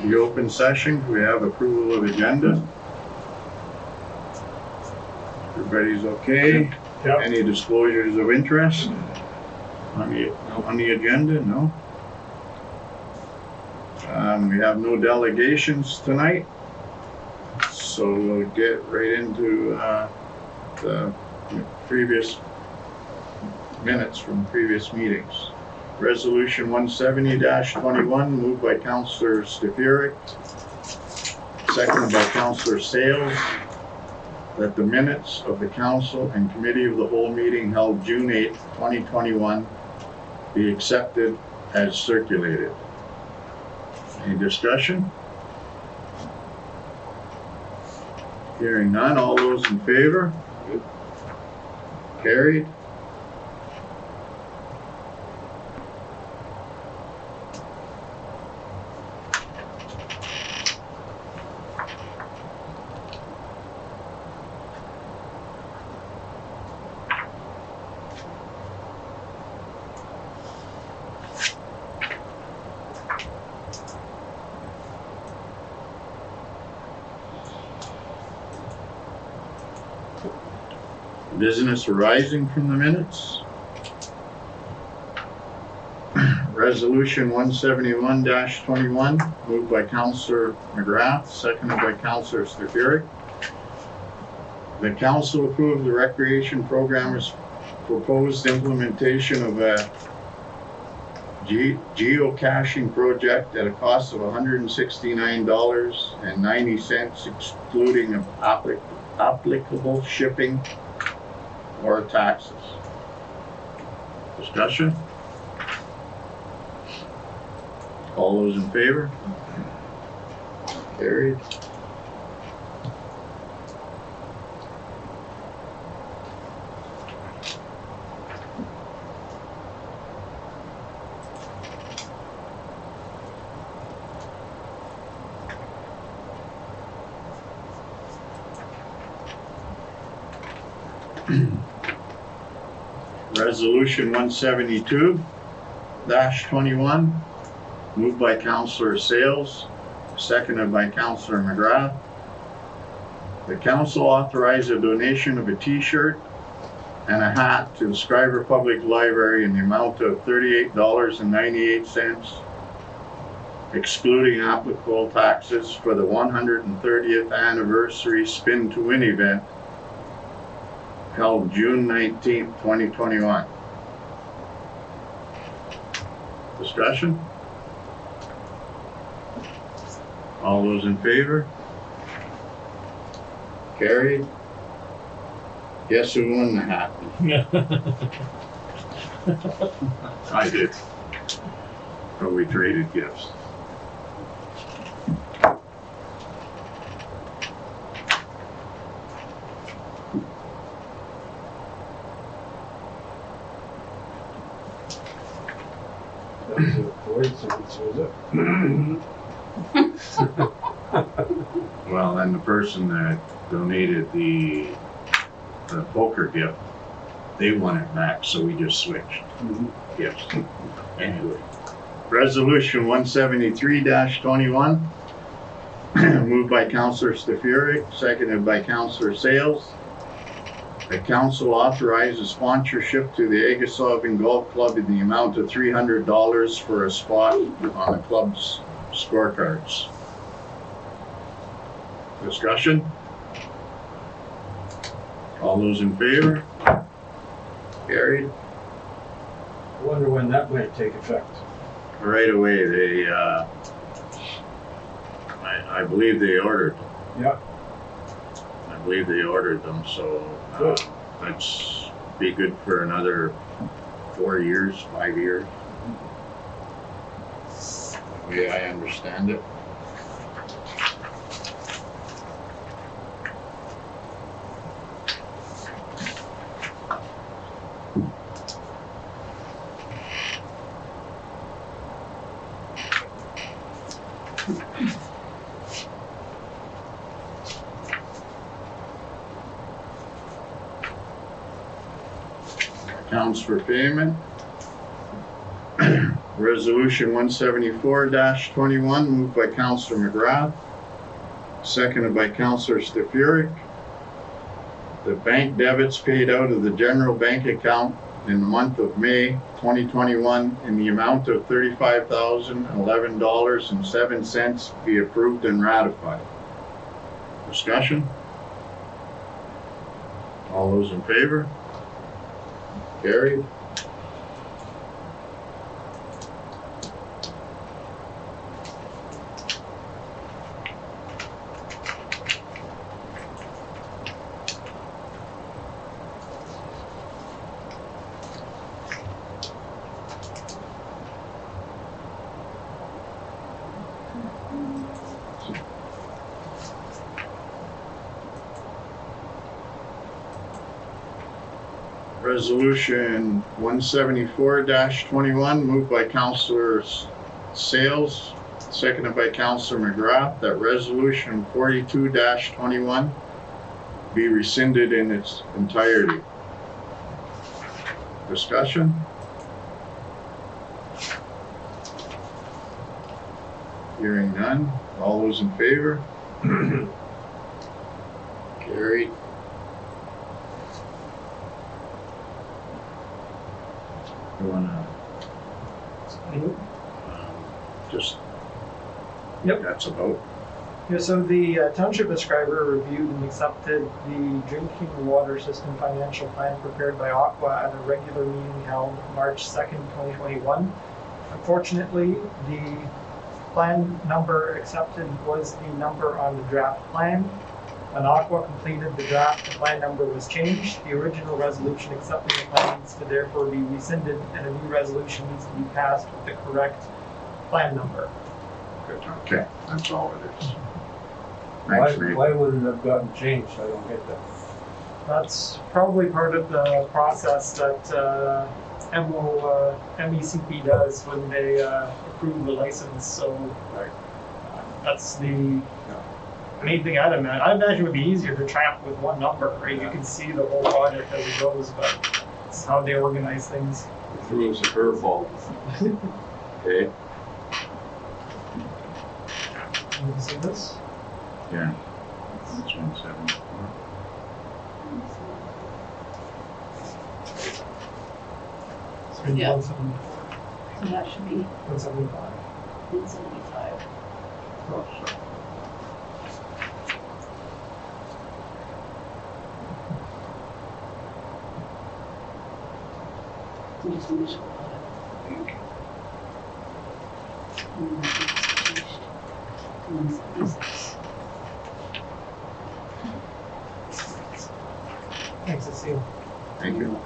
The open session, we have approval of agenda. Everybody's okay? Yep. Any disclosures of interest on the agenda? No? We have no delegations tonight, so we'll get right into the previous minutes from previous meetings. Resolution 170-21, moved by Councillor Stefuric, seconded by Councillor Sales, that the minutes of the council and committee of the whole meeting held June 8, 2021 be accepted as circulated. Any discussion? Hearing none, all those in favor? Carried. Business arising from the minutes. Resolution 171-21, moved by Councillor McGrath, seconded by Councillor Stefuric. The council approved the recreation program's proposed implementation of a geocaching project at a cost of $169.90, excluding applicable shipping or taxes. Discussion? All those in favor? Carried. Resolution 172-21, moved by Councillor Sales, seconded by Councillor McGrath. The council authorized a donation of a t-shirt and a hat to the Schreiber Public Library in the amount of $38.98, excluding applicable taxes, for the 130th anniversary Spin to Win event held June 19th, 2021. Discussion? All those in favor? Carried. Guess who won the hat? I did. But we traded gifts. Well, then the person that donated the poker gift, they won it back, so we just switched gifts. Anyway, resolution 173-21, moved by Councillor Stefuric, seconded by Councillor Sales. The council authorizes sponsorship to the Agasoving Golf Club in the amount of $300 for a spot on the club's scorecards. Discussion? All those in favor? Carried. I wonder when that might take effect. Right away, they, I believe they ordered. Yeah. I believe they ordered them, so let's be good for another 4 years, 5 years. The way I understand it. Accounts for payment. Resolution 174-21, moved by Councillor McGrath, seconded by Councillor Stefuric. The bank debits paid out of the general bank account in the month of May 2021 in the amount of $35,011.07 be approved and ratified. Discussion? All those in favor? Carried. Resolution 174-21, moved by Councillor Sales, seconded by Councillor McGrath, that Resolution 42-21 be rescinded in its entirety. Discussion? Hearing none. All those in favor? Carried. You wanna, just, Yep. that's a vote. Yeah, so the township of Schreiber reviewed and accepted the drinking water system financial plan prepared by Aqua at a regular meeting held March 2nd, 2021. Unfortunately, the plan number accepted was the number on the draft plan. When Aqua completed the draft, the plan number was changed. The original resolution accepting the plan needs to therefore be rescinded, and a new resolution needs to be passed with the correct plan number. Good, okay, that's all it is. Thanks, Nate. Why would it have gotten changed? I don't get that. That's probably part of the process that MECP does when they approve the license. So Right. that's the main thing I'd imagine. I imagine it would be easier to track with one number, right? You can see the whole project as it goes, but it's how they organize things. Throws a curveball. Okay, You can see this? yeah. That's 174. It's been Yeah. 174, So that should be 175. 175. Oh, so. And just initial that. And then it's changed to 176. Thanks, Cecile. Thank you.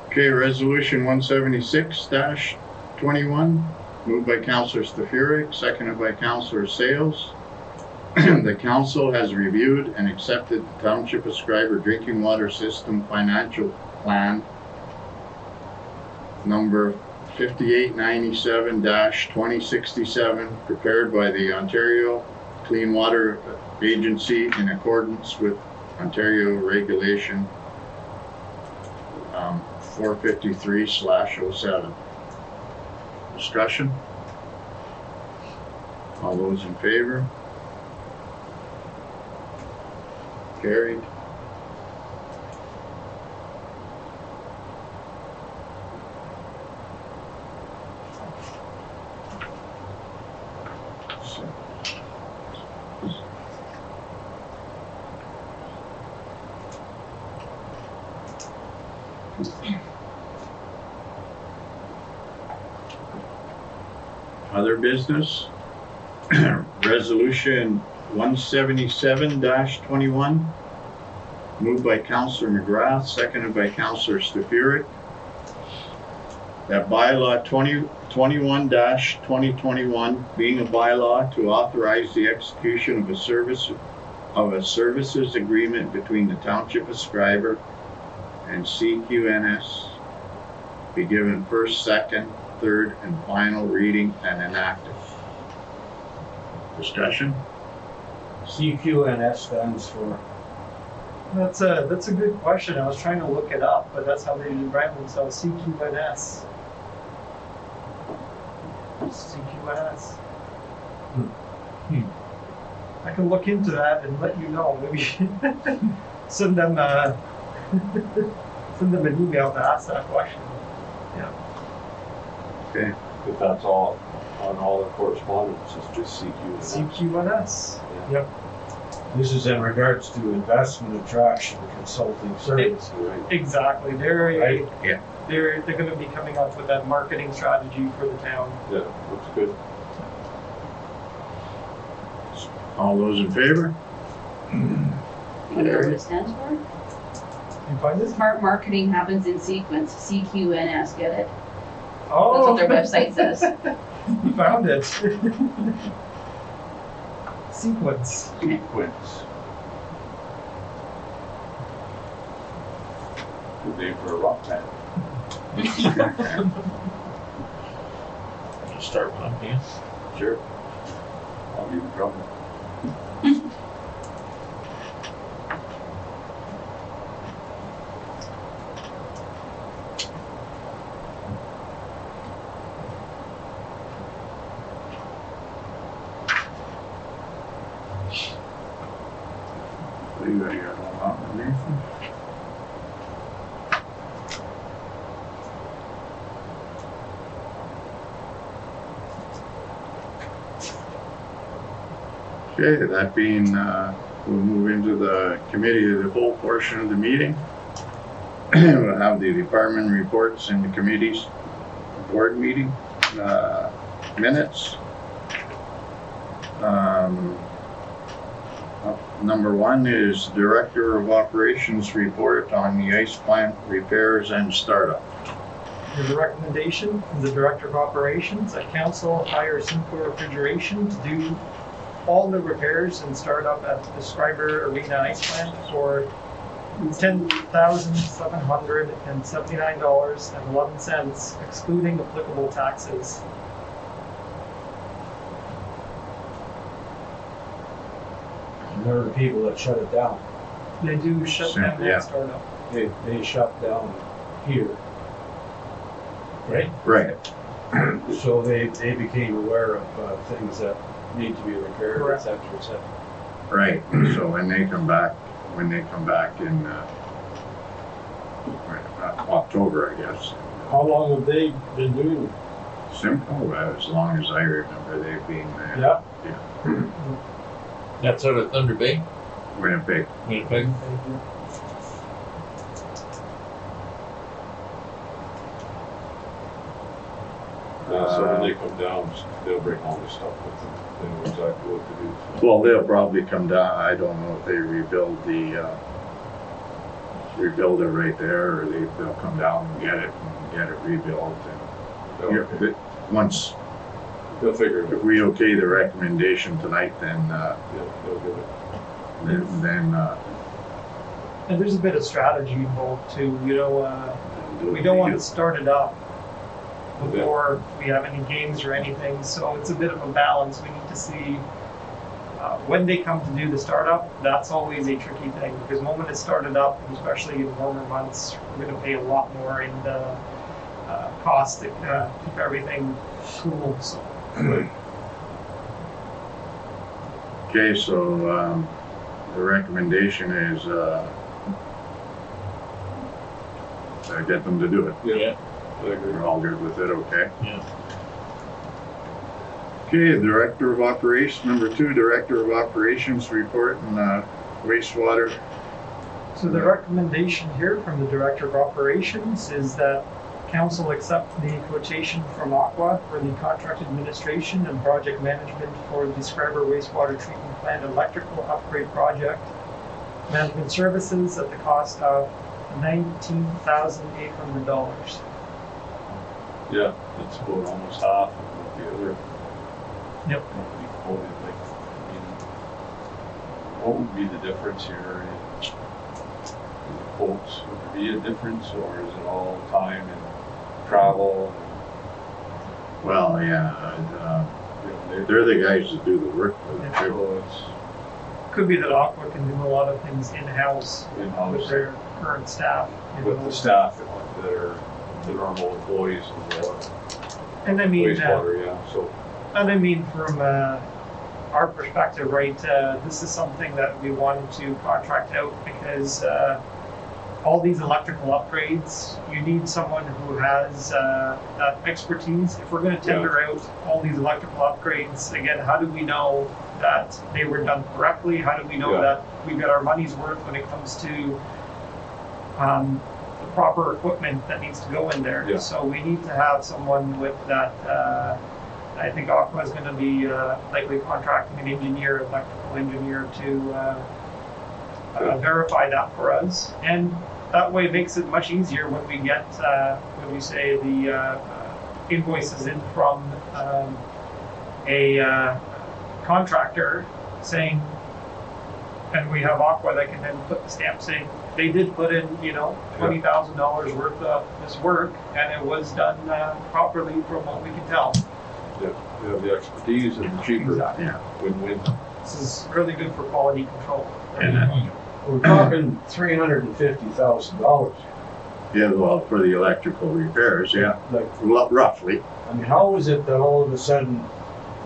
Okay, resolution 176-21, moved by Councillor Stefuric, seconded by Councillor Sales. The council has reviewed and accepted the Township of Schreiber Drinking Water System Financial Plan number 5897-2067, prepared by the Ontario Clean Water Agency in accordance with Ontario Regulation 453/07. Discussion? All those in favor? Carried. Other business? Resolution 177-21, moved by Councillor McGrath, seconded by Councillor Stefuric. That bylaw 2021-2021 being a bylaw to authorize the execution of a services agreement between the Township of Schreiber and CQNS be given first, second, third, and final reading and enacted. Discussion? CQNS stands for That's a good question. I was trying to look it up, but that's how they brand themselves, CQNS. CQNS. I can look into that and let you know. Maybe send them send them an email to ask that question. Okay, If that's all, on all the correspondence, it's just CQ. CQNS. Yep. This is in regards to investment attraction consulting service. Right. Exactly. They're Right. Yeah. they're going to be coming up with that marketing strategy for the town. Yeah, looks good. all those in favor? You know what it stands for? You find this? Smart marketing happens in sequence, CQNS, get it? Oh, That's what their website says. You found it. Sequence. Sequence. Good name for a rock band. Start one, yeah. Sure. I'll be the drummer. Leave it here, hold on, Nathan. Okay, that being, we'll move into the committee of the whole portion of the meeting. We'll have the department reports in the committee's board meeting, minutes. Number one is Director of Operations report on the ice plant repairs and startup. There's a recommendation from the Director of Operations that council hire Simcoe Refrigeration to do all the repairs and startup at the Schreiber Arena ice plant for $10,779.11, excluding applicable taxes. And they're the people that shut it down. They do shut down Yeah. that startup. They shut down here. Right? Right. So they became aware of things that need to be repaired, et Correct. cetera, et cetera. Right, so when they come back in, October, I guess. How long have they been doing it? Simple, as long as I remember, they've been there. Yeah. That's out of Thunder Bay, Winnipeg. Winnipeg. So when they come down, they'll bring all this stuff with them. They know exactly what to do. So. Well, they'll probably come down, I don't know if they rebuild it right there, or they'll come down and get it rebuilt. And once, They'll figure it if out. we okay the recommendation tonight, then, Yeah, they'll do it. And there's a bit of strategy involved too, we don't want to start it up before we have any games or anything, so it's a bit of a balance. We need to see when they come to do the startup. That's always a tricky thing, because the moment it's started up, and especially in warmer months, we're going to pay a lot more in the cost to keep everything cool. So Okay, so, the recommendation is, get them to do it. Yeah. I agree. We're all good with it, okay? Yeah. Okay, Director of Operations, number 2, Director of Operations report and wastewater. So the recommendation here from the Director of Operations is that council accept the quotation from Aqua for the contract administration and project management for the Schreiber wastewater treatment plant electrical upgrade project. Management services at the cost of $19,800. Yeah, that's about almost half of what the other Yep. company quoted. Like, I mean, what would be the difference here in the quotes? Would there be a difference, or is it all time and travel? Well, yeah, You know, they're the guys that do the work for the so it's, Could be that Aqua can do a lot of things in-house with in-house their current staff. you with know. the staff that are the normal employees of the And I mean, wastewater, yeah, so. and I mean from our perspective, right, this is something that we wanted to contract out because all these electrical upgrades, you need someone who has that expertise. If we're going to tender out all these electrical upgrades, again, how do we know that they were done correctly? How do we know Yeah. that we got our money's worth when it comes to the proper equipment that needs to go in there? Yeah. So we need to have someone with that. I think Aqua is going to be likely contracting an engineer, electrical engineer, to verify that for us, and that way it makes it much easier when we get when we say the invoices in from a contractor saying, and we have Aqua that can then put the stamp saying they did put in, $20,000 worth of this work, and it was done properly from what we can tell. Yeah, you have the expertise and the cheaper Exactly. win-win. This is really good for quality control. And, We're talking $350,000. yeah, well, for the electrical repairs, yeah, Like, roughly. I mean, how is it that all of a sudden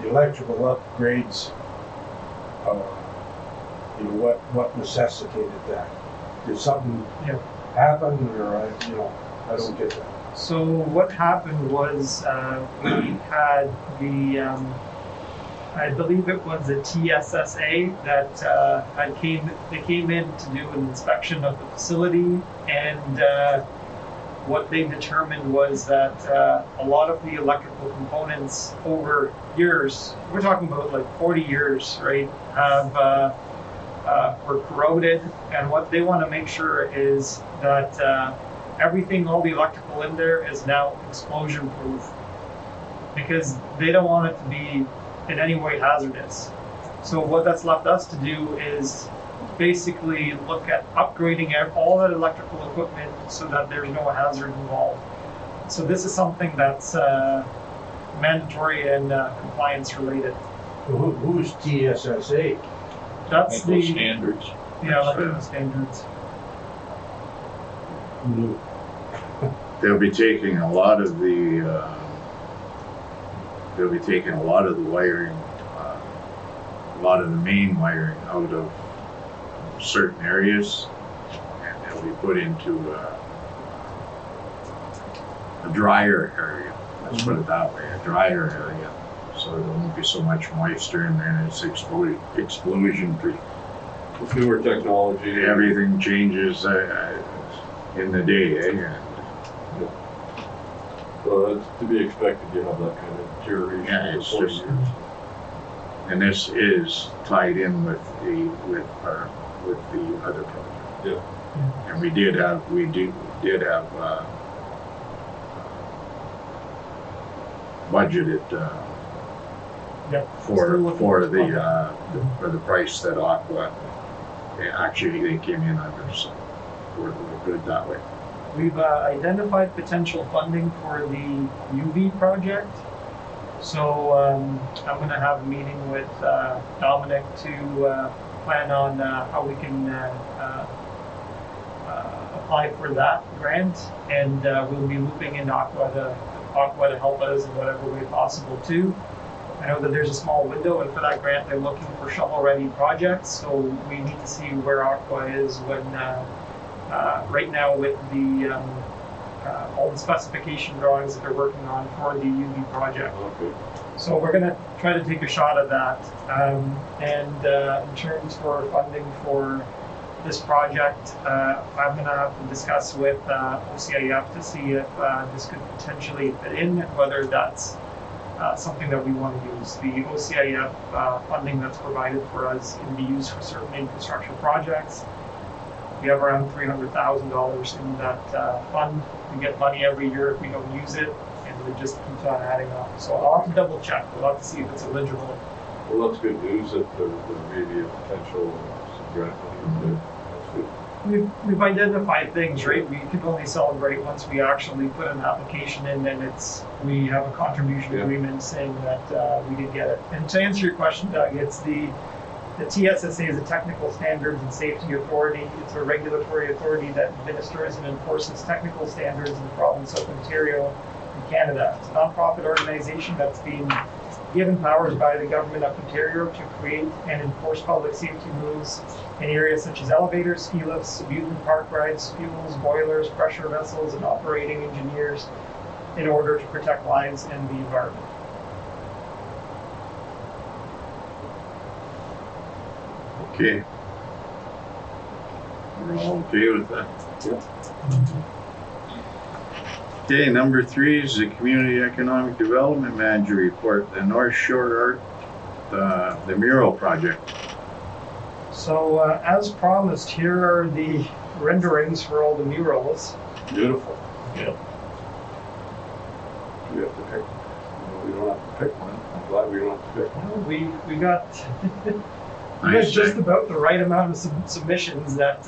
the electrical upgrades, what necessitated that? Did something Yeah. happen, or I don't get that. So what happened was we had the, I believe it was the TSSA that they came in to do an inspection of the facility, and what they determined was that a lot of the electrical components over years, we're talking about like 40 years, right, have were corroded, and what they want to make sure is that everything, all the electrical in there is now explosion proof, because they don't want it to be in any way hazardous. So what that's left us to do is basically look at upgrading all that electrical equipment so that there's no hazard involved. So this is something that's mandatory and compliance related. Who's TSSA? That's the standards. electrical standards. They'll be taking a lot of the, wiring, a lot of the main wiring out of certain areas, and they'll be put into a drier area. Let's put it that way, a drier area, so there won't be so much moisture in there, and it's explosion proof. With newer technology. Everything changes in the day, eh? So that's to be expected, you have that kind of deterioration Yeah, over it's 40 just- years. And this is tied in with the other project. Yeah. And we did have budgeted Yep. for Still looking for the price that Aqua, actually they came in under, so we're good that way. We've identified potential funding for the UV project. So I'm going to have a meeting with Dominic to plan on how we can apply for that grant, and we'll be looping in Aqua to help us in whatever way possible too. I know that there's a small window, and for that grant they're looking for shovel-ready projects, so we need to see where Aqua is when right now with the all the specification drawings that they're working on for the UV project. Okay. So we're gonna try to take a shot at that. And in terms for funding for this project, I'm gonna have to discuss with OCIF to see if this could potentially fit in, whether that's something that we want to use. The OCIF funding that's provided for us can be used for certain infrastructure projects. We have around $300,000 in that fund. We get money every year if we don't use it, and it just keeps on adding up. So I'll have to double check. We'll have to see if it's eligible. Well, that's good news that there may be a potential grant money there. That's good. We've identified things, right? We can only celebrate once we actually put an application in, and we have a contribution Yeah. agreement saying that we did get it. And to answer your question, Doug, it's the The TSSA is a technical standards and safety authority. It's a regulatory authority that administers and enforces technical standards in the province of Ontario and Canada. It's a nonprofit organization that's been given powers by the government of Ontario to create and enforce public safety rules in areas such as elevators, ski lifts, amusement park rides, fuels, boilers, pressure vessels, and operating engineers in order to protect lives and the environment. Okay. We're all okay with that? Yeah. Okay, number 3 is the Community Economic Development Manager report, the North Shore Art, the mural project. So as promised, here are the renderings for all the murals. Beautiful. Yeah. We have to pick, no, we don't have to pick one. I'm glad we don't have to pick one. We got we got Nice just thing. about the right amount of submissions that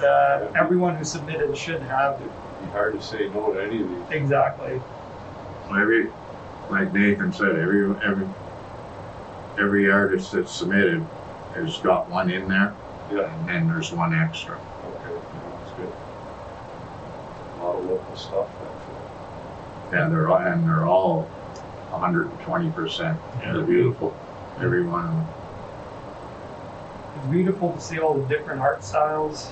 everyone who submitted should have. It'd be hard to say no to any of these. Exactly. Like Nathan said, every artist that's submitted has got one in there, Yeah, and then there's one extra. okay, yeah, that's good. A lot of local stuff, actually. And they're all 120%. They're beautiful, every one of them. It's beautiful to see all the different art styles.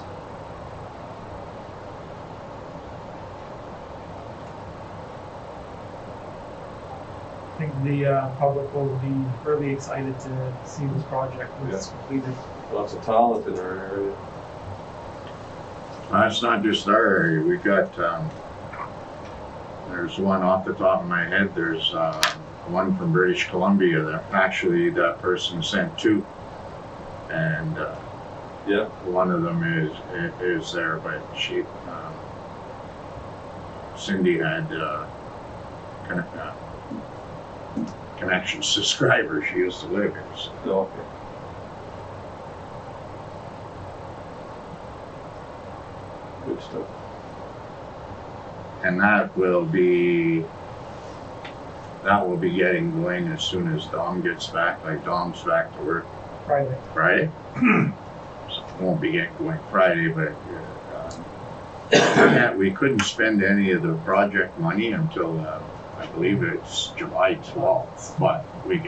I think the public will be really excited to see this project when it's completed. Lots of talent in our area. That's not just our area. We've got, there's one off the top of my head, there's one from British Columbia that actually that person sent 2. And Yeah, one of them is there, but she, Cindy had connections to Schreiber. She used to live here. So. okay. Good stuff. And that will be getting going as soon as Dom gets back. Like Dom's back to work Friday. Friday. So it won't be getting going Friday, but we couldn't spend any of the project money until I believe it's July 12th. But we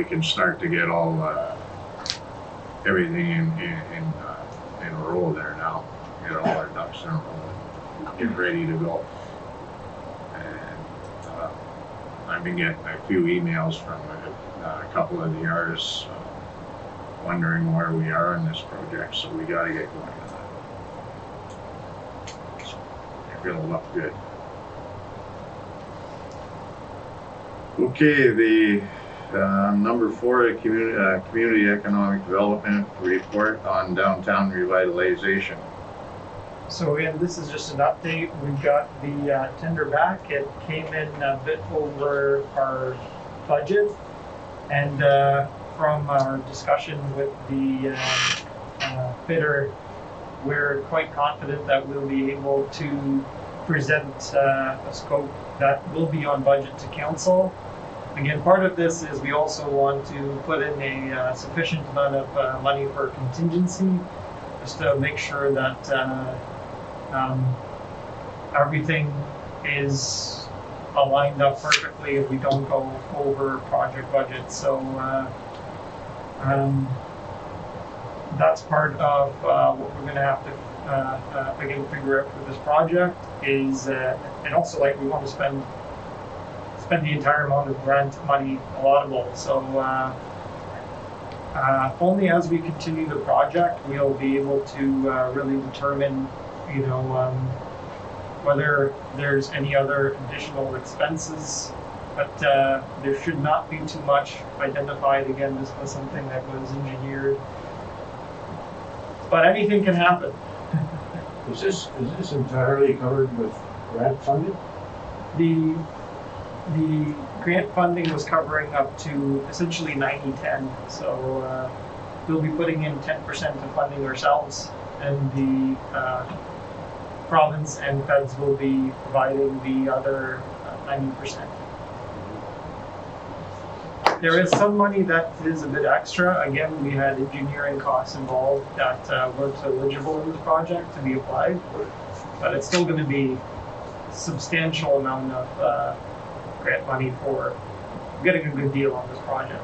can start to get all everything in a row there now. Get all our ducks in a row and get ready to go. And I've been getting a few emails from a couple of the artists wondering where we are in this project, so we got to get going on that. So it'll look good. Okay, the number 4, community economic development report on downtown revitalization. So again, this is just an update. We've got the tender back. It came in a bit over our budget, and from our discussion with the bidder, we're quite confident that we'll be able to present a scope that will be on budget to council. Again, part of this is we also want to put in a sufficient amount of money for contingency, just to make sure that everything is aligned up perfectly if we don't go over project budget. So that's part of what we're going to have to again figure out for this project is, and also like we want to spend the entire amount of grant money allotable. So only as we continue the project we'll be able to really determine, you know, whether there's any other additional expenses, but there should not be too much identified. Again, this was something that was engineered, but anything can happen. Is this entirely covered with grant funding? The grant funding was covering up to essentially 90-10, so we'll be putting in 10% of funding ourselves, and the province and feds will be providing the other 90%. There is some money that is a bit extra. Again, we had engineering costs involved that weren't eligible in the project to be applied. But it's still gonna be a substantial amount of grant money for getting a good deal on this project.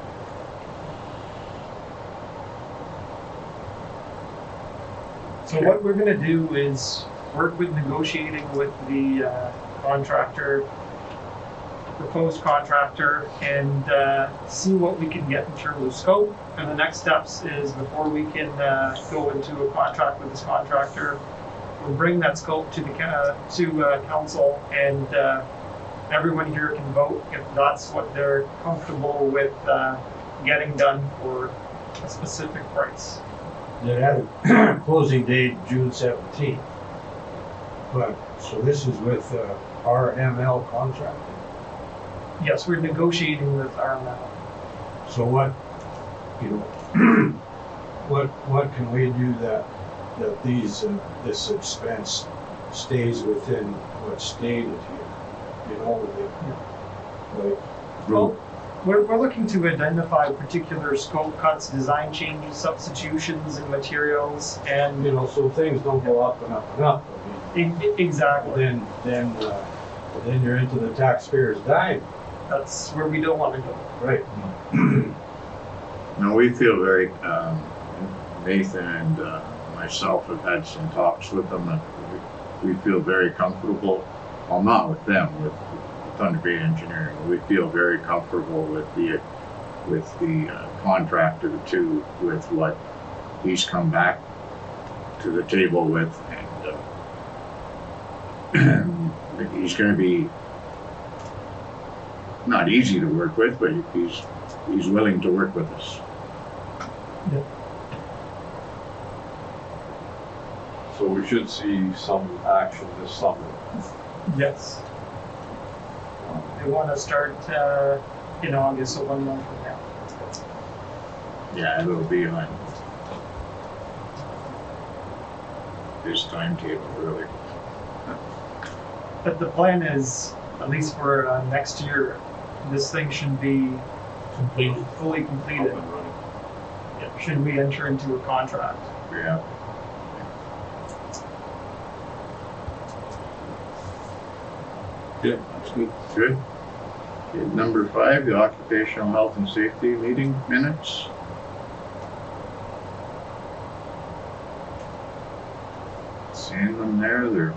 So what we're gonna do is work with negotiating with the contractor, proposed contractor, and see what we can get in terms of scope. And the next steps is before we can go into a contract with this contractor, we'll bring that scope to the council, and everyone here can vote if that's what they're comfortable with getting done for a specific price. It had a closing date June 17th. But, so this is with RML contracting. Yes, we're negotiating with RML. So what, you know, what can we do that these, this expense stays within what's stated here? You know, like, Well, we're looking to identify particular scope cuts, design changes, substitutions in materials, and you know, so things don't go up and up and up. I mean, exactly. then you're into the taxpayer's dime. That's where we don't want to go. Right. No, we feel very, Nathan and myself have had some talks with them, and we feel very comfortable, well, not with them, with Thunder Bay Engineering. We feel very comfortable with the contractor too, with what he's come back to the table with, and he's going to be not easy to work with, but he's willing to work with us. So we should see some action this summer. Yes. They want to start in August, so 1 month from now. Yeah, it'll be on his timetable, really. But the plan is, at least for next year, this thing should be fully Up completed. and running. Should we enter into a contract? Yeah. Yeah, that's good. Good. Okay, number 5, the occupational health and safety meeting minutes. Seeing them there, they're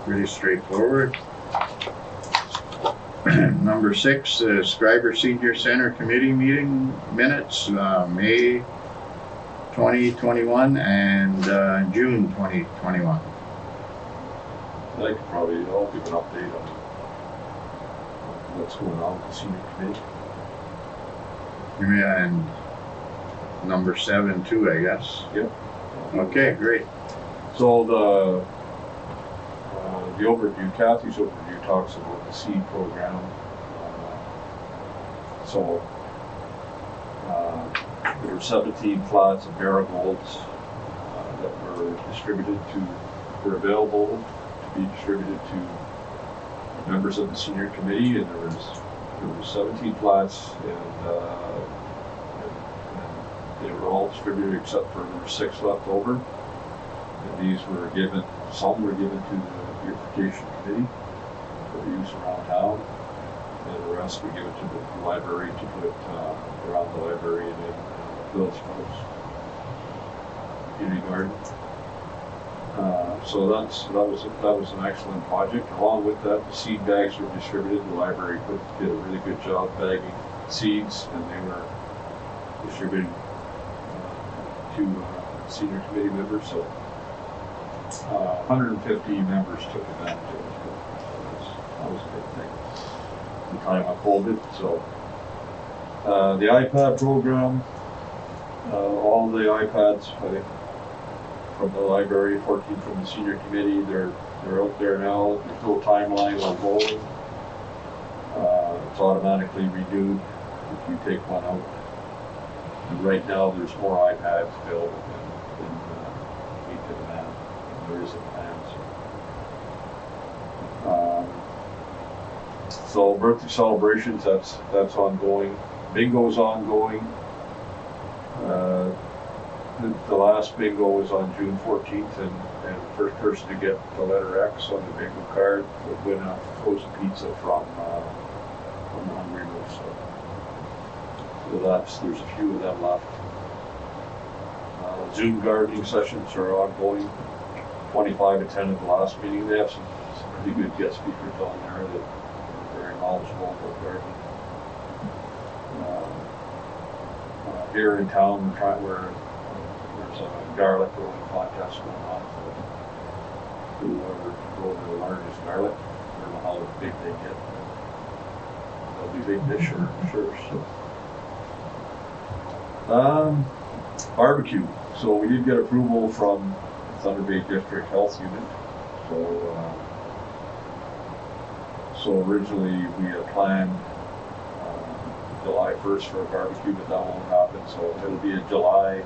pretty straightforward. Number 6, Schreiber Senior Center Committee meeting minutes, May 2021 and June 2021. I could probably, I'll give an update on what's going on with the senior committee. Yeah, and number 7 too, I guess. Yep. Okay, great. So the overview, Kathy's overview talks about the seed program. There were 17 plots of marigolds that were available to be distributed to members of the senior committee, and there was 17 plots, and they were all distributed except for there were 6 left over. And these were given, some were given to the beautification committee for use around town, and the rest were given to the library to put around the library and in Village House community garden. So that was an excellent project. Along with that, the seed bags were distributed. The library did a really good job bagging seeds, and they were distributed to senior committee members. So 150 members took advantage of it. That was a good thing. The time unfolded. So the iPad program, all the iPads, I think, from the library, 14 from the senior committee, they're out there now. There's no timeline on bowling. It's automatically renewed if you take one out. And right now, there's more iPads available than meet the demand. There is a demand. So birthday celebrations, that's ongoing. Bingo's ongoing. The last bingo was on June 14th, and the first person to get the letter X on the bingo card would win a frozen pizza from Hungry Moose. So there's a few of them left. Zoom gardening sessions are ongoing. 25 attended the last meeting. They have some pretty good guest speakers on there that are very knowledgeable about gardening. Here in town, there's a garlic growing contest going on. So whoever can grow the largest garlic, I don't know how big they get. They'll be big this year, I'm sure. So. Barbecue. So we did get approval from Thunder Bay District Health Unit. So originally we had planned July 1st for a barbecue, but that won't happen. So it'll be July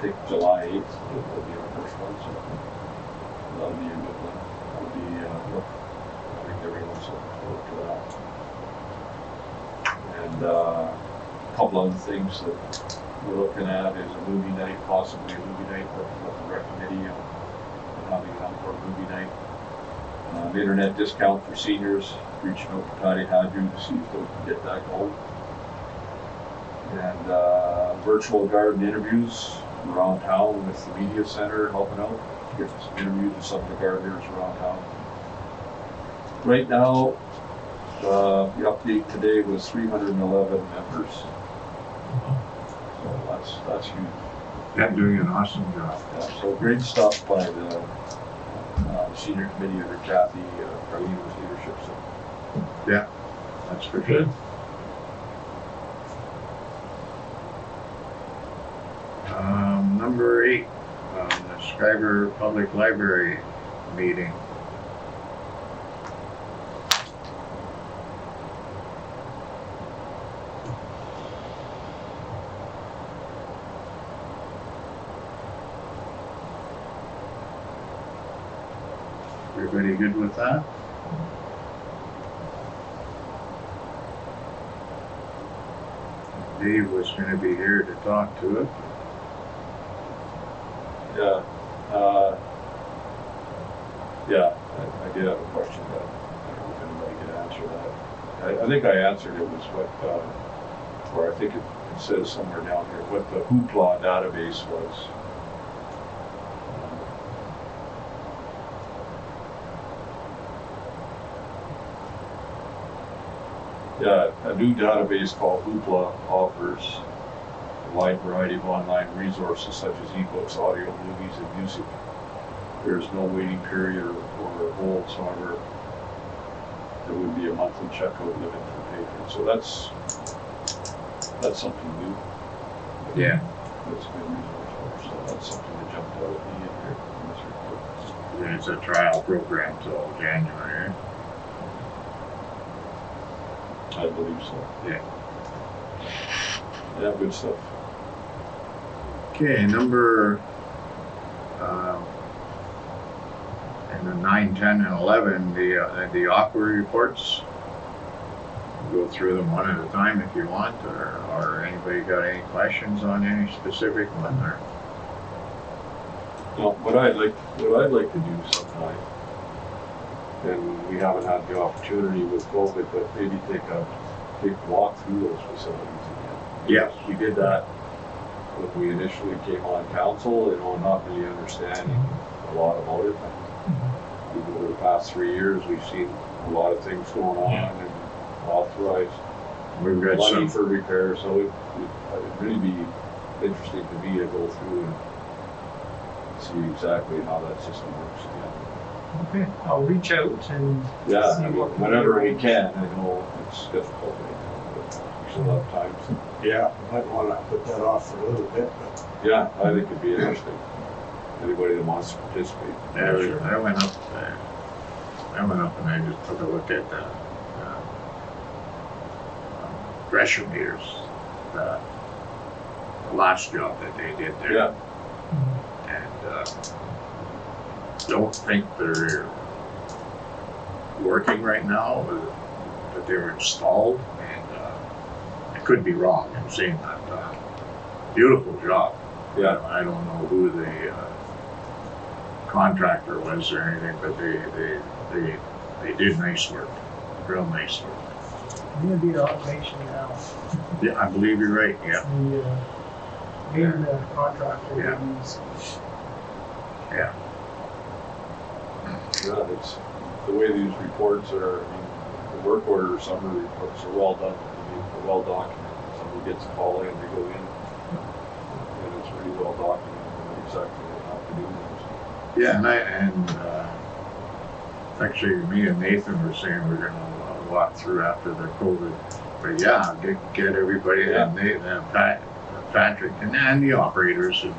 8th. It'll be our first one. So that'll be a good one. That'll be, I think everyone's looking forward to that. And a couple other things that we're looking at is a movie night, possibly a movie night, working with the rec committee on having an outdoor movie night. An internet discount for seniors, reaching out to Patty Hadju to see if they can get that going. And virtual garden interviews around town with the media center helping out, get some interviews with some of the gardeners around town. Right now, the update today was 311 members. So that's huge. They're doing an awesome job. Yeah, so great stuff by the senior committee under Kathy Carlino's leadership. So. Yeah, that's for sure. Number 8, the Schreiber Public Library meeting. Everybody good with that? Dave was going to be here to talk to it. I did have a question, but I don't know if anybody could answer that. I think I answered it was what, or I think it says somewhere down here, what the Hoopla database was. A new database called Hoopla offers a wide variety of online resources such as ebooks, audio, movies, and music. There's no waiting period or holds, however, there would be a monthly checkout limit for patrons. So that's something new. Yeah. That's a good resource. So that's something that jumped out at me in here in this report. And it's a trial program till January. I believe so. Yeah. Yeah, good stuff. Okay, number and the 9, 10, and 11, the aqua reports. Go through them one at a time if you want, or anybody got any questions on any specific one, or? Well, what I'd like to do sometime, and we haven't had the opportunity with COVID, but maybe take a walk through those facilities again. Yes. We did that when we initially came on council, not really understanding a lot about it. Over the past 3 years, we've seen a lot of things going on and authorized We've got money some, for repair, so it'd really be interesting to me to go through and see exactly how that system works again. Okay, I'll reach out and Yeah, see I mean, what whenever we can. I know it's difficult right now, but we still have time. So. Yeah, might want to put that off for a little bit, but Yeah, I think it'd be interesting. Anybody that wants to participate. I went up and I just took a look at the pressure meters, the last job that they did there. Yeah, And don't think they're working right now. that they were installed, and I could be wrong in saying that. Beautiful job. Yeah. I don't know who the contractor was or anything, but they did nice work, real nice work. Gonna be the automation now. Yeah, I believe you're right. Yeah, The main contractor Yeah. we use. yeah, Yeah, it's the way these reports are. I mean, the work order summary reports are well done. I mean, they're well documented. Somebody gets a call in, they go in, and it's pretty well documented what exactly they have to do. yeah. And actually, me and Nathan were saying we're gonna walk through after the COVID. But yeah, get everybody Yeah. and Nathan and Patrick and the operators would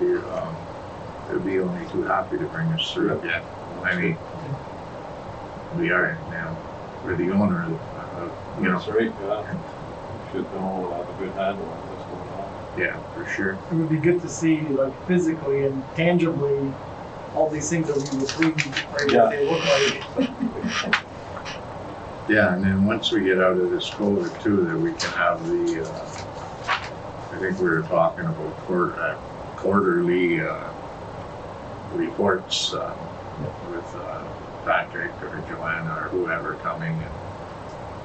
be only too happy to bring us through. Yeah, I mean, we are now. We're the owner of you know. That's right. Yeah, you should know have a good handle on what's going on. Yeah, for sure. It would be good to see, like, physically and tangibly all these things that we would read, right, Yeah. what they look like. Yeah, and then once we get out of this COVID too, that we can have the, I think we were talking about quarterly reports with Patrick or Joanna or whoever coming and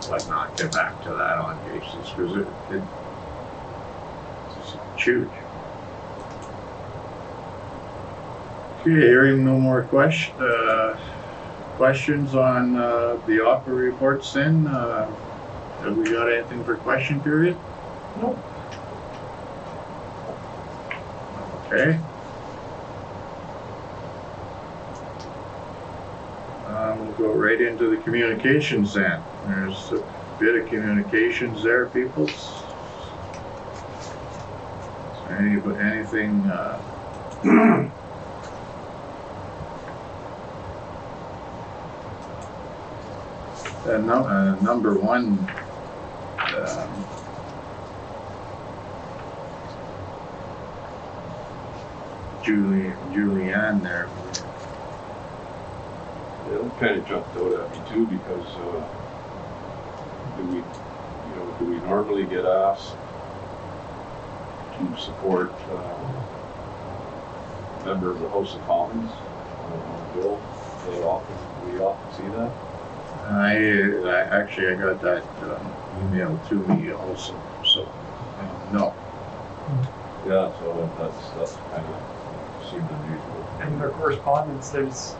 whatnot. Get back to that on cases because it's huge. Okay, hearing no more questions on the opera reports then, have we got anything for question period? Nope. Okay. We'll go right into the communications then. There's a bit of communications there, peoples. Anything, number one, Julianne there. Yeah, it kind of jumped out at me too because do we normally get asked to support a member of the House of Commons on a bill? We often see that. I actually got that email to me also, so no. Yeah, so that's kind of seemed unusual. And in our correspondence, there's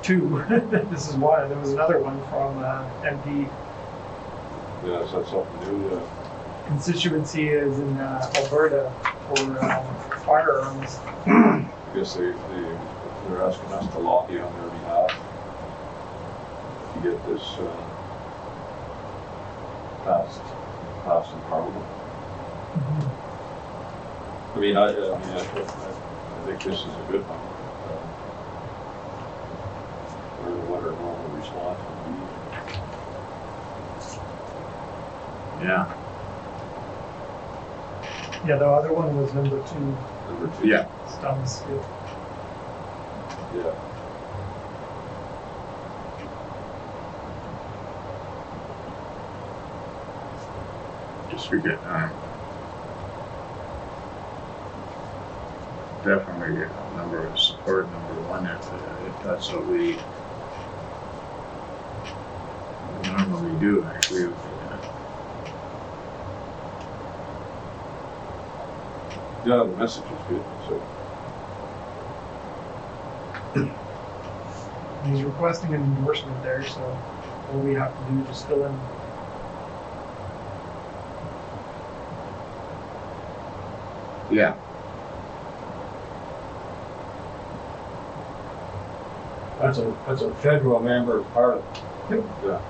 two. This is one. There was another one from MP. Yeah, so that's something new. Constituency is in Alberta for firearms. I guess they're asking us to lobby on their behalf to get this passed in Parliament. I mean, I think this is a good one. What our normal response would be. Yeah. Yeah, the other one was number 2. Number 2. Yeah. Stumps. Yeah. Just forget. Definitely support number one if that's what we normally do. I agree with you. Yeah, the message is good. So He's requesting an endorsement there, so all we have to do is just fill in. Yeah. That's a federal member of parliament. yeah.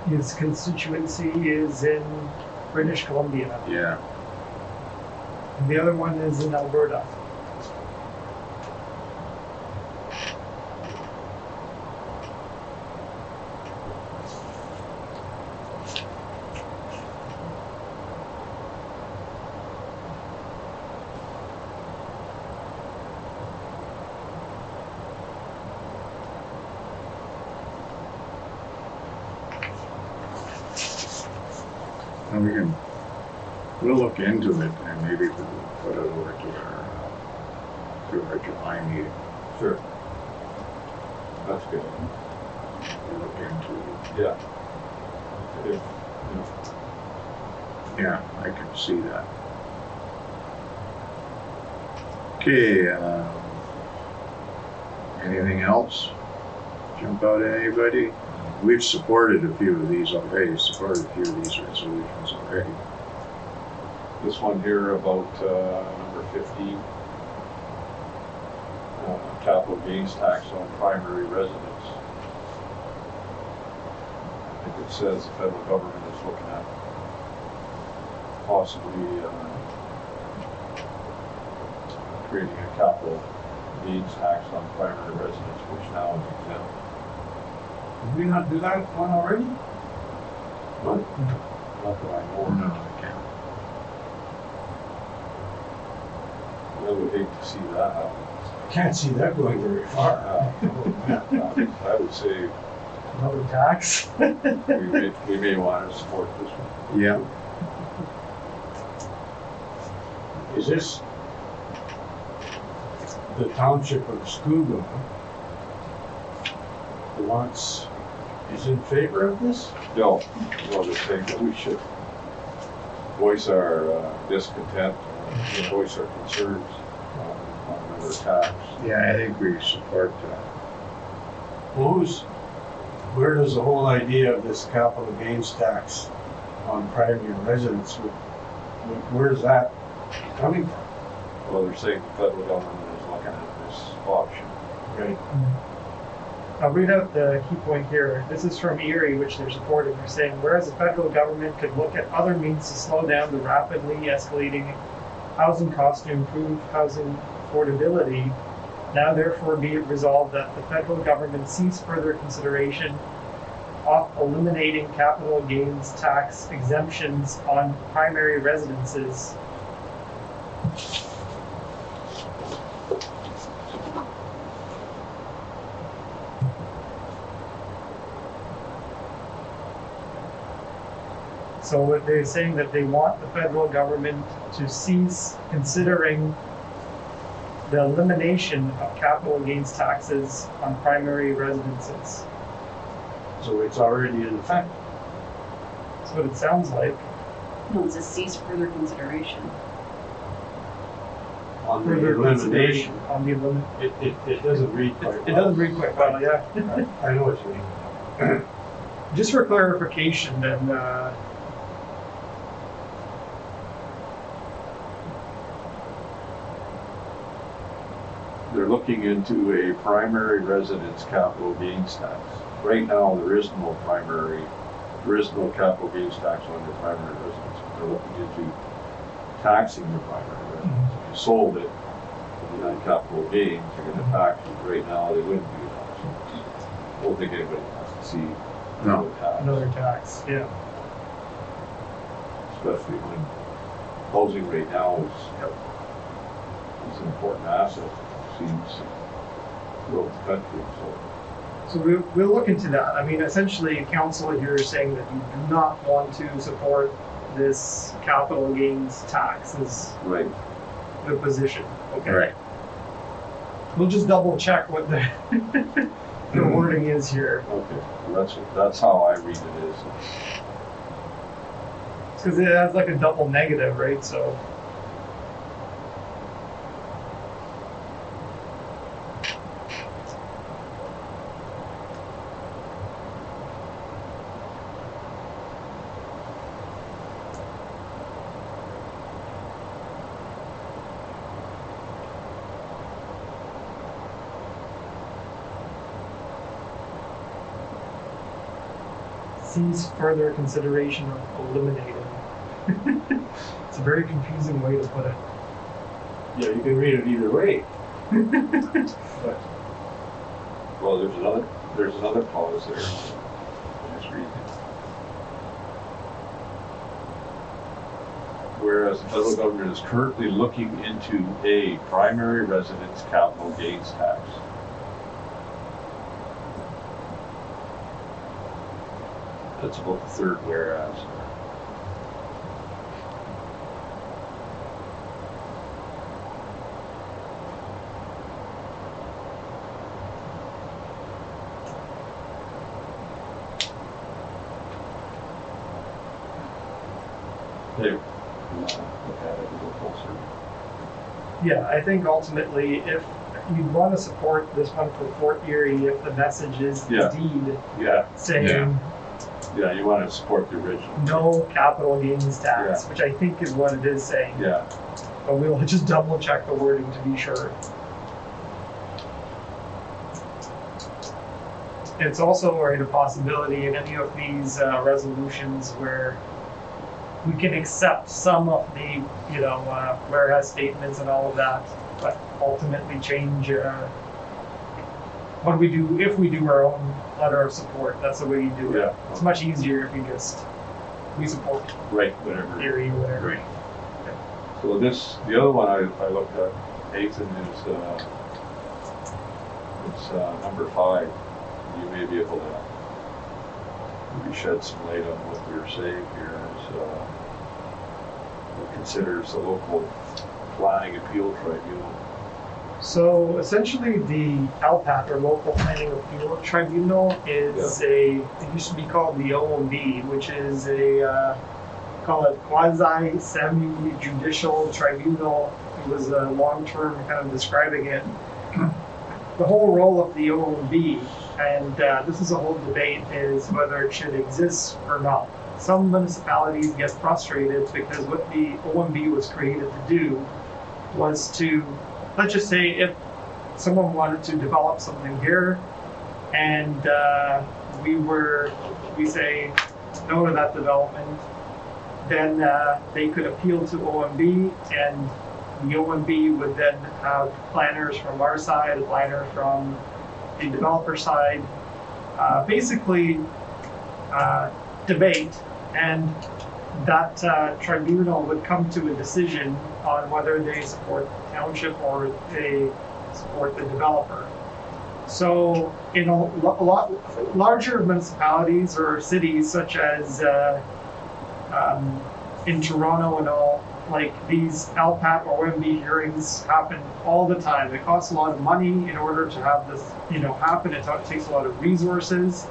His constituency is in British Columbia. Yeah. And the other one is in Alberta. And we'll look into it and maybe we'll put it over to our July meeting. Sure. That's good. We'll look into, Yeah. If, yeah, I can see that. Okay, anything else? Jump out at anybody? We've supported a few of these already, supported a few of these resolutions already. this one here about, number 15, capital gains tax on primary residence. I think it says the federal government is looking at possibly, creating a capital gains tax on primary residence, which now is exempt. Did we not do that one already? Not that I know of. No, I can't. I would hate to see that happen. Can't see that going very far. I would say Another tax? we may want to support this one. Yeah, Is this the township of Scuba wants, is in favor of this? No, they're saying that we should voice our discontent, voice our concerns on another tax. yeah, I think we support that. Well, where does the whole idea of this capital gains tax on primary residence, where's that coming from? Well, they're saying the federal government is looking at this option. Right. I'll read out the key point here. This is from Erie, which they're supporting. They're saying, whereas the federal government could look at other means to slow down the rapidly escalating housing costs to improve housing affordability, now therefore be it resolved that the federal government cease further consideration of eliminating capital gains tax exemptions on primary residences. So what they're saying that they want the federal government to cease considering the elimination of capital gains taxes on primary residences. So it's already in effect. That's what it sounds like. No, it's a cease further consideration. On the Further elimination. consideration on the It doesn't read quite It well. doesn't read quite well, yeah. I know what you mean. Just for clarification, then, They're looking into a primary residence capital gains tax. Right now, there is no capital gains tax on your primary residence. They're looking into taxing your primary residence. If you sold it, and you had capital gains, you're gonna tax it. Right now, they wouldn't do that. So I don't think anybody wants to see No. another tax. another tax, yeah. Especially when housing right now is an important asset, seems, throughout the country, so. So we'll look into that. I mean, essentially, council here is saying that you do not want to support this capital gains tax is Right. the position. Okay. Right. We'll just double check what the, the wording is here. Okay, well, that's how I read it is. It's because it has like a double negative, right? So. Cease further consideration of eliminating. It's a very confusing way to put it. Yeah, you can read it either way. Well, there's another clause there. I'll just read it. Whereas the federal government is currently looking into a primary residence capital gains tax. That's about the third whereas. They look at it a little closer. Yeah, I think ultimately, if you'd want to support this one for Fort Erie, if the message is Yeah. indeed Yeah, saying yeah, you want to support the original. no capital gains tax, which I think is what it is saying. Yeah, But we'll just double check the wording to be sure. It's also a possibility in any of these resolutions where we can accept some of the, whereas statements and all of that, but ultimately change what we do if we do our own letter of support. That's the way you do it. yeah, It's much easier if we support right, whatever. theory or whatever. So the other one I looked at, Nathan, is, it's number 5. You may be able to maybe shed some light on what we were saying here is, what considers the local planning appeal tribunal. So essentially the LPAT, or Local Planning Appeal Tribunal, is it used to be called the OMB, which is call it quasi semi-judicial tribunal. It was a long-term kind of describing it. The whole role of the OMB, and this is a whole debate, is whether it should exist or not. Some municipalities get frustrated because what the OMB was created to do was to, let's just say if someone wanted to develop something here and we say no to that development, then they could appeal to OMB, and the OMB would then have planners from our side, a planner from the developer side, basically debate, and that tribunal would come to a decision on whether they support the township or they support the developer. So in a lot larger municipalities or cities, such as in Toronto and all, like these LPAT or OMB hearings happen all the time. It costs a lot of money in order to have this, happen. It takes a lot of resources.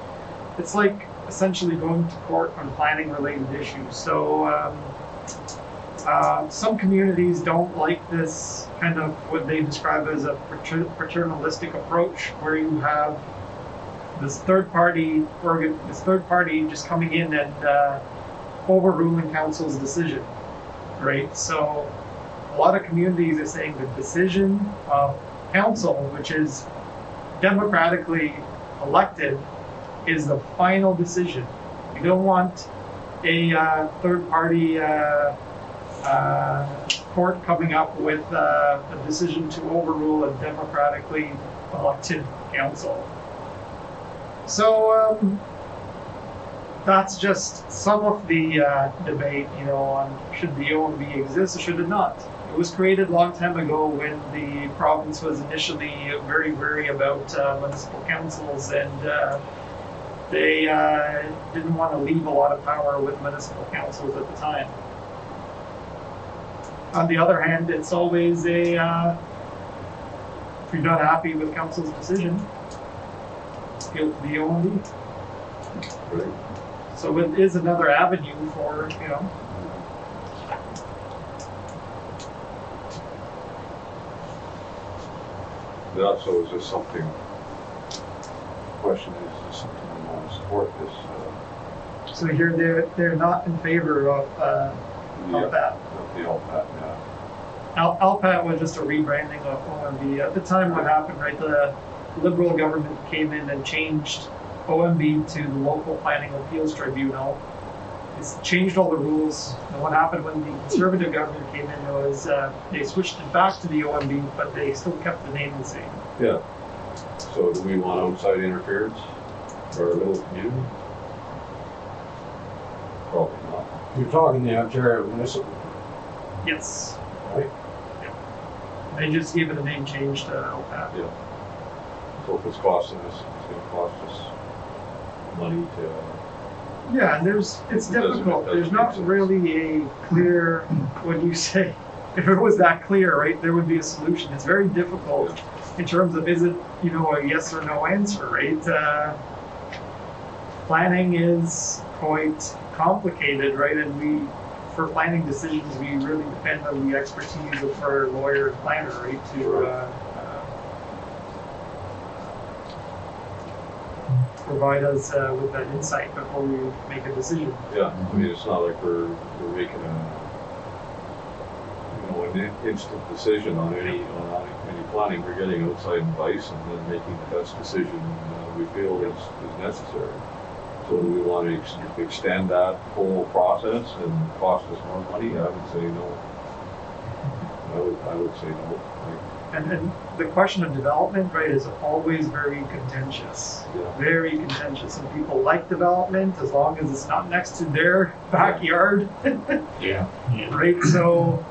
It's like essentially going to court on planning related issues. So some communities don't like this kind of what they describe as a paternalistic approach, where you have this third party just coming in and overruling council's decision, right? So a lot of communities are saying the decision of council, which is democratically elected, is the final decision. You don't want a third party court coming up with a decision to overrule a democratically elected council. So that's just some of the debate, on should the OMB exist or should it not. It was created a long time ago when the province was initially very wary about municipal councils, and they didn't want to leave a lot of power with municipal councils at the time. On the other hand, it's always if you're not happy with council's decision, appeal to the OMB. Right. So it is another avenue for, Yeah, so is this something, question is this something we want to support this? So here they're not in favor of LPAT. Of the LPAT, yeah. LPAT was just a rebranding of OMB. At the time, what happened, right? The Liberal government came in and changed OMB to the Local Planning Appeals Tribunal. It's changed all the rules. And what happened when the Conservative government came in was they switched it back to the OMB, but they still kept the name the same. Yeah. So do we want outside interference for our little community? Probably not. You're talking the Ontario Municipal, Yes. right? They just gave it a name change to LPAT. Yeah. So if it's costing us, it's going to cost us money to. Yeah, and it's difficult. There's not really a clear, what you say, if it was that clear, right, there would be a solution. It's very difficult in terms of, is it, a yes or no answer, right? Planning is quite complicated, right? And for planning decisions, we really depend on the expertise of our lawyer and planner, right, to provide us with that insight before we make a decision. Yeah, I mean, it's not like we're making an instant decision on any planning. We're getting outside advice and then making the best decision we feel is necessary. So do we want to extend that whole process and cost us more money? I would say no. I would say no. And the question of development, right, is always very contentious. Yeah. Very contentious. Some people like development as long as it's not next to their backyard. Yeah. Right? So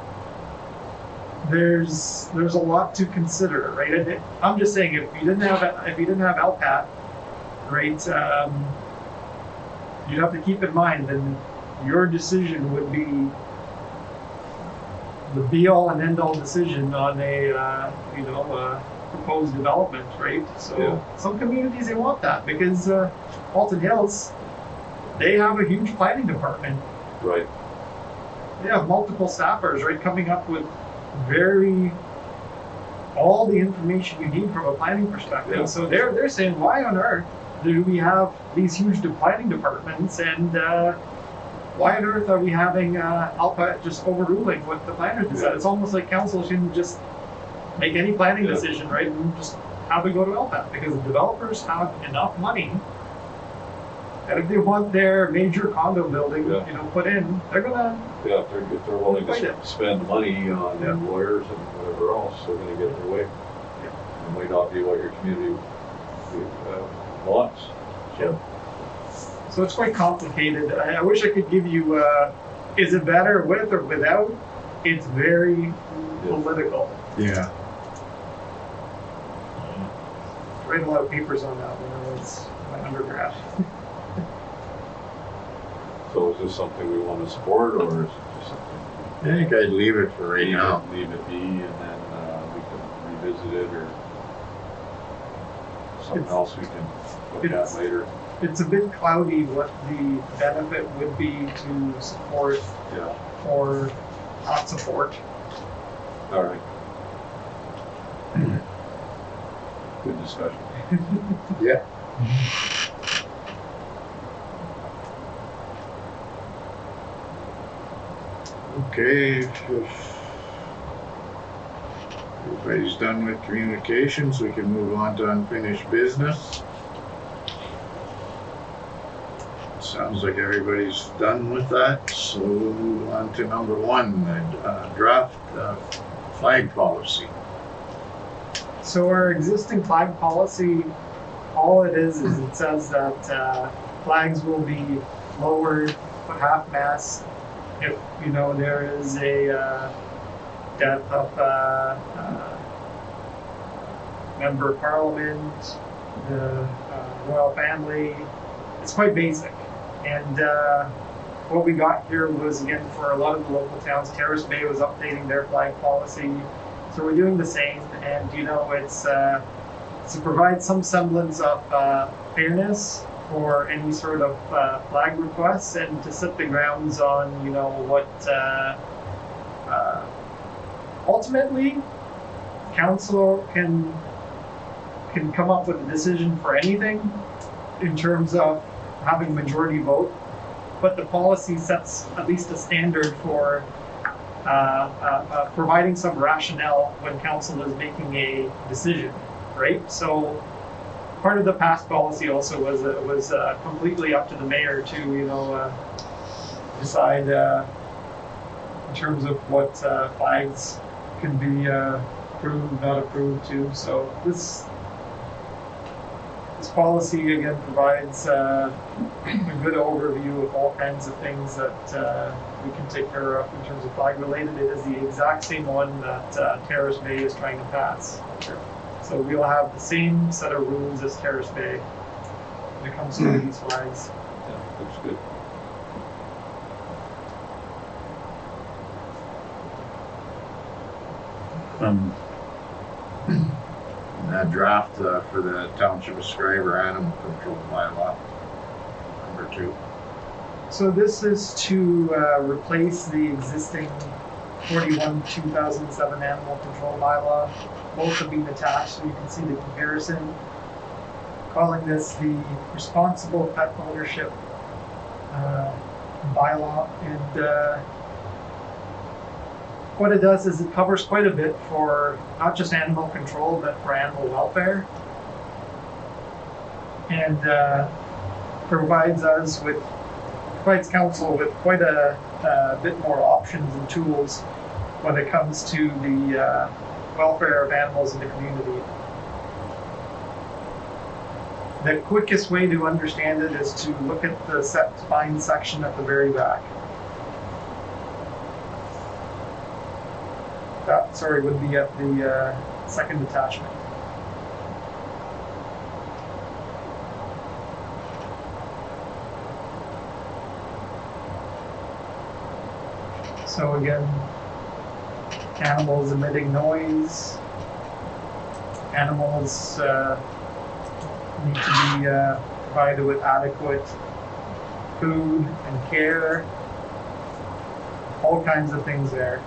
there's a lot to consider, right? And I'm just saying, if you didn't have LPAT, right, you'd have to keep in mind then your decision would be the be-all and end-all decision on a proposed development, right? So Yeah. some communities, they want that because Halton Hills, they have a huge planning department. Right. They have multiple staffers, right, coming up with all the information you need from a planning perspective. Yeah. So they're saying, why on earth do we have these huge planning departments, and why on earth are we having Alpha just overruling what the planners decide? Yeah. It's almost like council shouldn't just make any planning Yeah. decision, right, and just have it go to LPAT, because the developers have enough money that if they want their major condo building, Yeah. put in, they're gonna. Yeah, if they're willing Quite to it. spend money on Yeah. lawyers and whatever else, they're going to get their way. It might not be what your community wants. So, So it's quite complicated. I wish I could give you, is it better with or without? It's very political. Yeah. I read a lot of papers on that when I was my undergrad. so is this something we want to support, or is it just something I think I'd leave it for right now. leave it be, and then we can revisit it, or something It's- else we can look at it's- later? It's a bit cloudy what the benefit would be to support Yeah. or not support. All right. Good discussion. Yeah. Okay, if everybody's done with communications, we can move on to unfinished business. Sounds like everybody's done with that, so we'll move on to number one, the draft flag policy. So our existing flag policy, all it is it says that flags will be lowered at half mast if there is a death of member of parliament, the royal family. It's quite basic, and what we got here was, again, for a lot of the local towns, Terrace Bay was updating their flag policy. So we're doing the same, and it's to provide some semblance of fairness for any sort of flag requests, and to set the grounds on what ultimately council can come up with a decision for anything in terms of having majority vote, but the policy sets at least a standard for providing some rationale when council is making a decision, right? So part of the past policy also was completely up to the mayor to decide in terms of what flags can be approved, not approved to. So this policy again provides a good overview of all kinds of things that we can take care of in terms of flag related. It is the exact same one that Terrace Bay is trying to pass. So we'll have the same set of rules as Terrace Bay when it comes to these flags. Yeah, looks good. That draft for the Township of Schreiber Animal Control bylaw, number 2. So this is to replace the existing 41 2007 animal control bylaw. Both have been attached so you can see the comparison. Calling this the responsible pet ownership bylaw. And what it does is it covers quite a bit for not just animal control, but for animal welfare. And provides council with quite a bit more options and tools when it comes to the welfare of animals in the community. The quickest way to understand it is to look at the fine section at the very back. That, sorry, would be at the second attachment. So again, animals emitting noise, animals need to be provided with adequate food and care, all kinds of things there.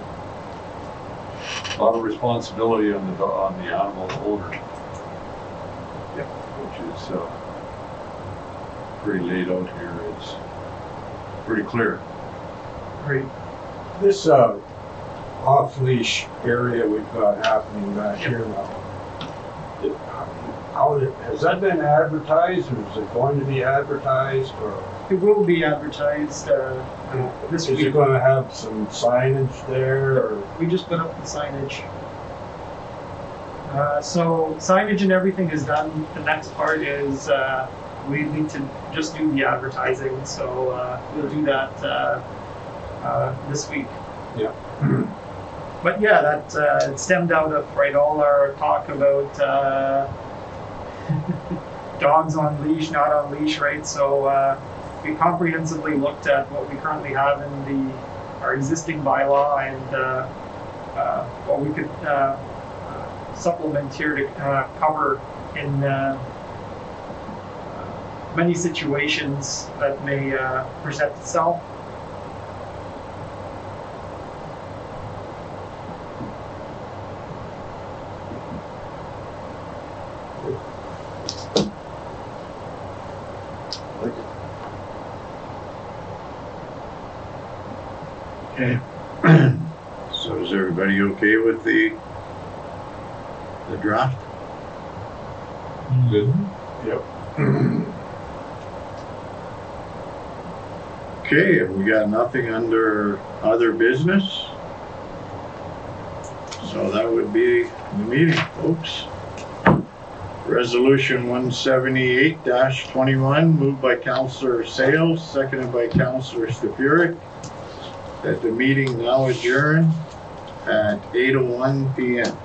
A lot of responsibility on the animal owner. Yep. Which is pretty laid out here. It's pretty clear. Great. This off-leash area we've got happening back here now, has that been advertised, or is it going to be advertised, or? It will be advertised this Is week. it going to have some signage there, or? We just put up the signage. So signage and everything is done. The next part is we need to just do the advertising. So we'll do that this week. Yeah. But yeah, that it stemmed out of all our talk about dogs on leash, not on leash, right? So we comprehensively looked at what we currently have in our existing bylaw and what we could supplement here to cover in many situations that may present itself. Okay. So is everybody okay with the draft? Good. Yep. Okay, and we got nothing under other business. So that would be the meeting, folks. Resolution 178-21, moved by Councillor Sales, seconded by Councillor Stefuric, that the meeting now adjourned at 8:01 p.m.